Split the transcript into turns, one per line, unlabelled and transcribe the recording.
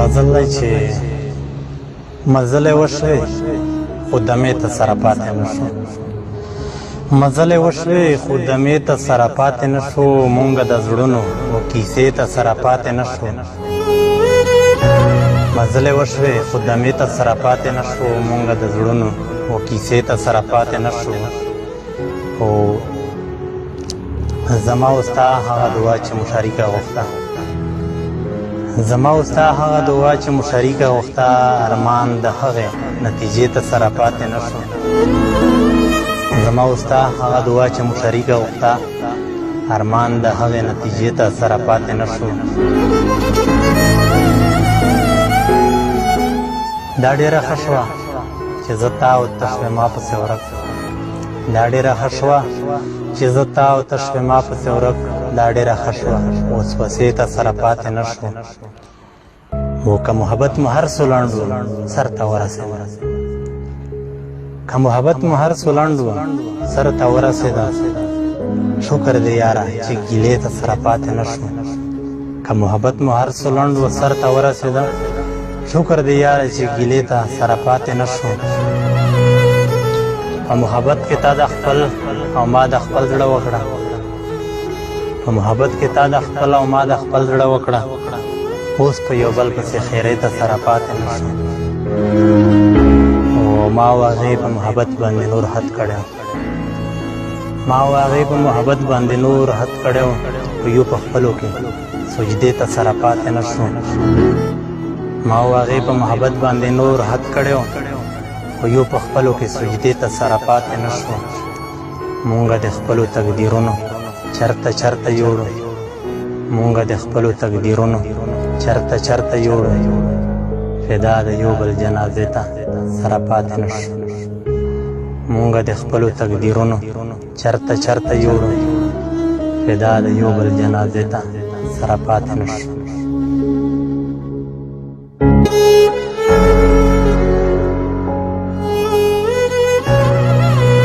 غزل دی چې مزلې وشوې خو دمې ته سره پاتې نه شو. مزلې وشوې خو دمې ته سره پاتې نه شو. مونږ د زړونو و کیسې ته سره پاتې نه شو. مزلې وشوې خو دمې ته سره پاتې نه شو. مونږ د زړونو و کیسې ته سره پاتې نه شو. او زما او ستا هغه دعا چې مو شریکه غوښته، زما او ستا هغه دعا چې مو شریکه غوښته، ارمان د هغې نتیجې ته سره پاتې نه شو. زما او ستا هغه دعا چې مو شریکه غوښته، ارمان د هغې نتیجې ته سره پاتې نه شو. دا ډېره ښه شوه چې زه تا او ته شوې ما پسې ورک. دا ډېره ښه شوه چې زه تا او ته شوې ما پسې ورک. دا ډېره ښه شوه اوس وسې ته سره پاتې نه شو. و که محبت مو هر څو لنډ و سر ته ورسېده، که محبت مو هر څو لنډ و سر ته ورسېده، شکر دی یاره چې ګیلې ته سره پاتې نه شو. که محبت مو هر څو لنډ و سر ته ورسېده، شکر دی یاره چې ګیلې ته سره پاتې نه شو. په محبت کې تا د خپل او ما د خپل زړه وکړه، په محبت کې تا د خپل او ما د خپل زړه وکړه. اوس په یو بل پسې خیرې ته سره پاتې نه شو. او ما او هغې په محبت باندې نور حد کړی، ما او هغې په محبت باندې نور حد کړی، خو یو په خپلو کې سجدې ته سره پاتې نه شو. ما او هغې په محبت باندې نور حد کړی، خو یو په خپلو کې سجدې ته سره پاتې نه شو. مونږ د خپلو تقدیرونو چرته چرته یوړو، مونږ د خپلو تقدیرونو چرته چرته یوړو، فدا د یو بل جنازې ته سره پاتې نه شو. مونږ د خپلو تقدیرونو چرته چرته یوړو، فدا د یو بل جنازې ته سره پاتې نه شو.